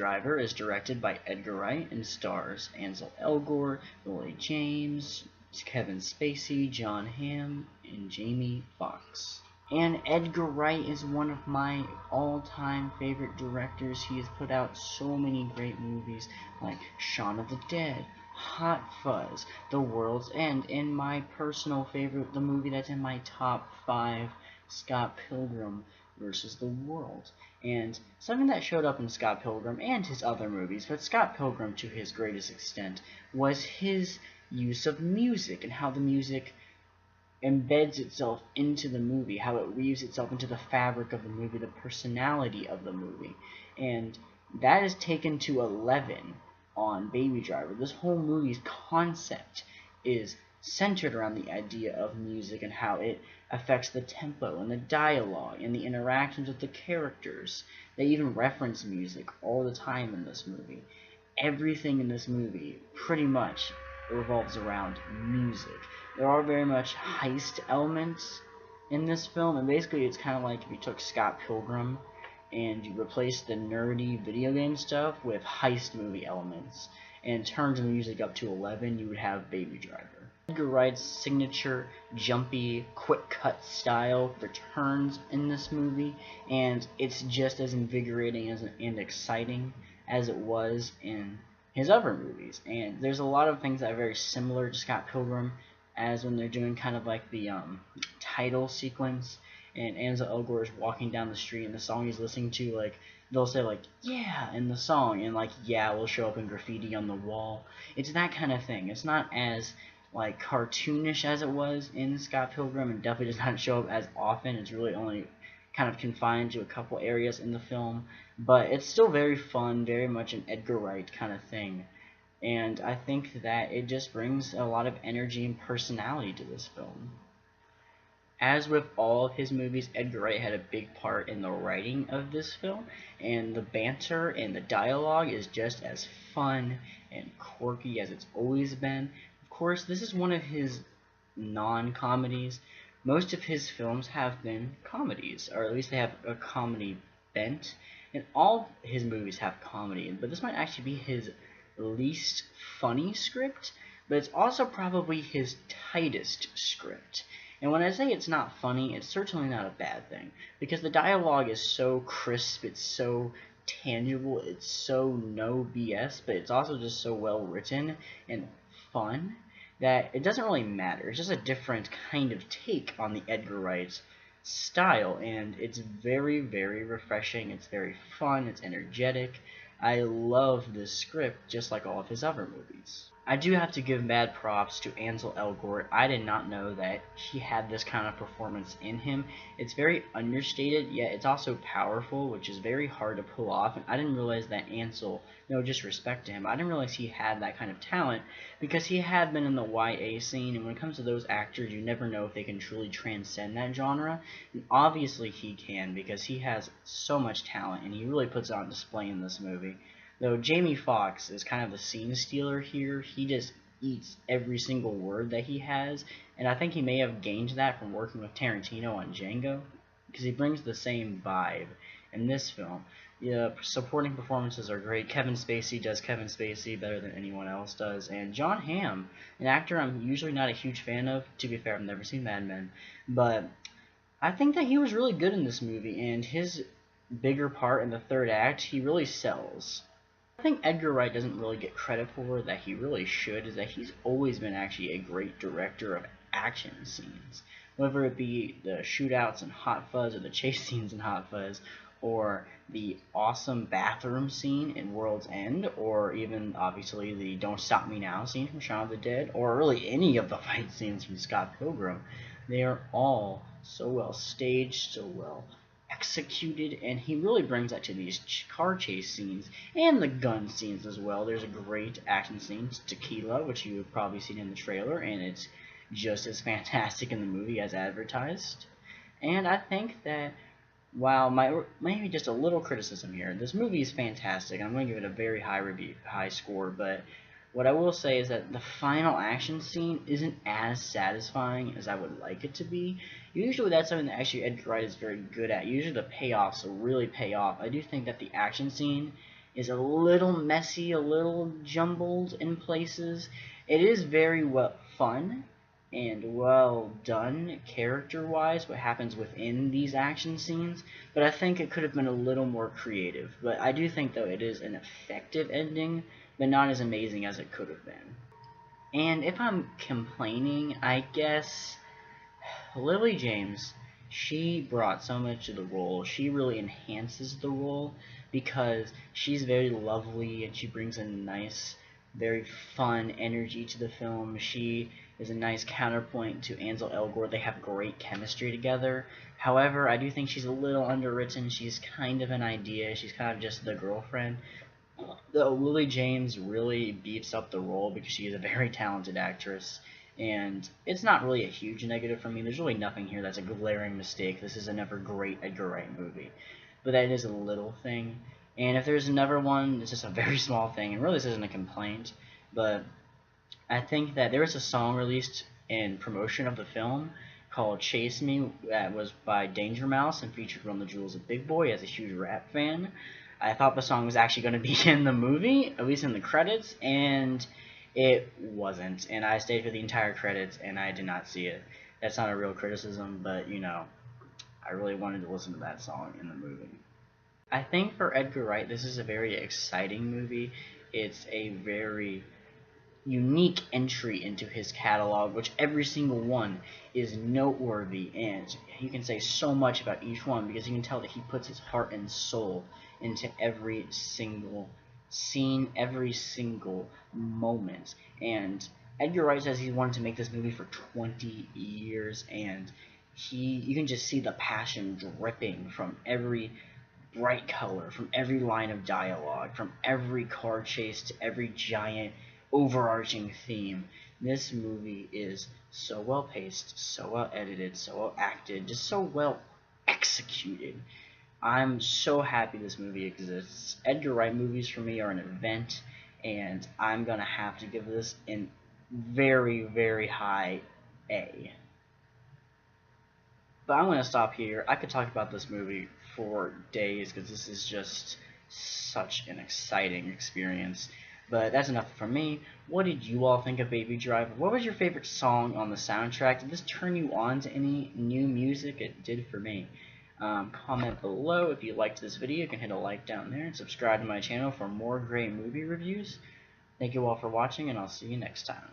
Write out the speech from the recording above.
Driver is directed by Edgar Wright and stars Ansel Elgort, Lily James, Kevin Spacey, John Hamm, and Jamie Foxx. And Edgar Wright is one of my all-time favorite directors. He has put out so many great movies like Shaun of the Dead, Hot Fuzz, The World's End, and my personal favorite, the movie that's in my top 5, Scott Pilgrim versus the World. And something that showed up in Scott Pilgrim and his other movies, but Scott Pilgrim to his greatest extent, was his use of music and how the music embeds itself into the movie, how it weaves itself into the fabric of the movie, the personality of the movie. And that is taken to 11 on Baby Driver. This whole movie's concept is centered around the idea of music and how it affects the tempo and the dialogue and the interactions with the characters. They even reference music all the time in this movie. Everything in this movie pretty much revolves around music. There are very much heist elements in this film, and basically it's kind of like if you took Scott Pilgrim and you replaced the nerdy video game stuff with heist movie elements and turned the music up to 11, you would have Baby Driver. Edgar Wright's signature jumpy, quick cut style returns in this movie, and it's just as invigorating and exciting as it was in his other movies. And there's a lot of things that are very similar to Scott Pilgrim, as when they're doing kind of like the title sequence, and Ansel Elgort is walking down the street, and the song he's listening to, like, they'll say, like, yeah, in the song, and, like, yeah will show up in graffiti on the wall. It's that kind of thing. It's not as, like, cartoonish as it was in Scott Pilgrim, and definitely does not show up as often. It's really only kind of confined to a couple areas in the film, but it's still very fun, very much an Edgar Wright kind of thing. And I think that it just brings a lot of energy and personality to this film. As with all of his movies, Edgar Wright had a big part in the writing of this film, and the banter and the dialogue is just as fun and quirky as it's always been. Of course, this is one of his non-comedies. Most of his films have been comedies, or at least they have a comedy bent, and all his movies have comedy, but this might actually be his least funny script, but it's also probably his tightest script. And when I say it's not funny, it's certainly not a bad thing, because the dialogue is so crisp, it's so tangible, it's so no BS, but it's also just so well written and fun that it doesn't really matter. It's just a different kind of take on the Edgar Wright style, and it's very, very refreshing, it's very fun, it's energetic. I love this script just like all of his other movies. I do have to give mad props to Ansel Elgort. I did not know that he had this kind of performance in him. It's very understated, yet it's also powerful, which is very hard to pull off. And I didn't realize that Ansel, no disrespect to him, I didn't realize he had that kind of talent, because he had been in the YA scene, and when it comes to those actors, you never know if they can truly transcend that genre. And obviously he can, because he has so much talent, and he really puts it on display in this movie. Though Jamie Foxx is kind of the scene stealer here. He just eats every single word that he has, and I think he may have gained that from working with Tarantino on Django, because he brings the same vibe in this film. The supporting performances are great. Kevin Spacey does Kevin Spacey better than anyone else does, and John Hamm, an actor I'm usually not a huge fan of. To be fair, I've never seen Mad Men, but I think that he was really good in this movie, and his bigger part in the third act, he really sells. I think Edgar Wright doesn't really get credit for that he really should, is that he's always been actually a great director of action scenes. Whether it be the shootouts in Hot Fuzz or the chase scenes in Hot Fuzz, or the awesome bathroom scene in World's End, or even, obviously, the Don't Stop Me Now scene from Shaun of the Dead, or really any of the fight scenes from Scott Pilgrim. They are all so well staged, so well executed, and he really brings that to these car chase scenes and the gun scenes as well. There's a great action scene, Tequila, which you've probably seen in the trailer, and it's just as fantastic in the movie as advertised. And I think that while maybe just a little criticism here, this movie is fantastic. I'm going to give it a very high score, but what I will say is that the final action scene isn't as satisfying as I would like it to be. Usually that's something that actually Edgar Wright is very good at. Usually the payoffs will really pay off. I do think that the action scene is a little messy, a little jumbled in places. It is very fun and well done character-wise, what happens within these action scenes, but I think it could have been a little more creative. But I do think, though, it is an effective ending, but not as amazing as it could have been. And if I'm complaining, I guess Lily James, she brought so much to the role. She really enhances the role because she's very lovely and she brings a nice, very fun energy to the film. She is a nice counterpoint to Ansel Elgort. They have great chemistry together. However, I do think she's a little underwritten. She's kind of an idea. She's kind of just the girlfriend. Though Lily James really beefs up the role because she is a very talented actress, and it's not really a huge negative for me. There's really nothing here that's a glaring mistake. This is another great Edgar Wright movie, but that is a little thing. And if there's another one, it's just a very small thing, and really this isn't a complaint, but I think that there was a song released in promotion of the film called Chase Me that was by Danger Mouse and featured Run the Jewels of Big Boy as a huge rap fan. I thought the song was actually going to be in the movie, at least in the credits, and it wasn't. And I stayed for the entire credits, and I did not see it. That's not a real criticism, but, you know, I really wanted to listen to that song in the movie. I think for Edgar Wright, this is a very exciting movie. It's a very unique entry into his catalog, which every single one is noteworthy, and you can say so much about each one because you can tell that he puts his heart and soul into every single scene, every single moment. And Edgar Wright says he wanted to make this movie for 20 years, and you can just see the passion dripping from every bright color, from every line of dialogue, from every car chase to every giant overarching theme. This movie is so well paced, so well edited, so well acted, just so well executed. I'm so happy this movie exists. Edgar Wright movies for me are an event, and I'm gonna have to give this an very, very high A. But I'm going to stop here. I could talk about this movie for days because this is just such an exciting experience. But that's enough from me. What did you all think of Baby Driver? What was your favorite song on the soundtrack? Did this turn you on to any new music? It did for me. Comment below if you liked this video. You can hit a like down there and subscribe to my channel for more great movie reviews. Thank you all for watching, and I'll see you next time.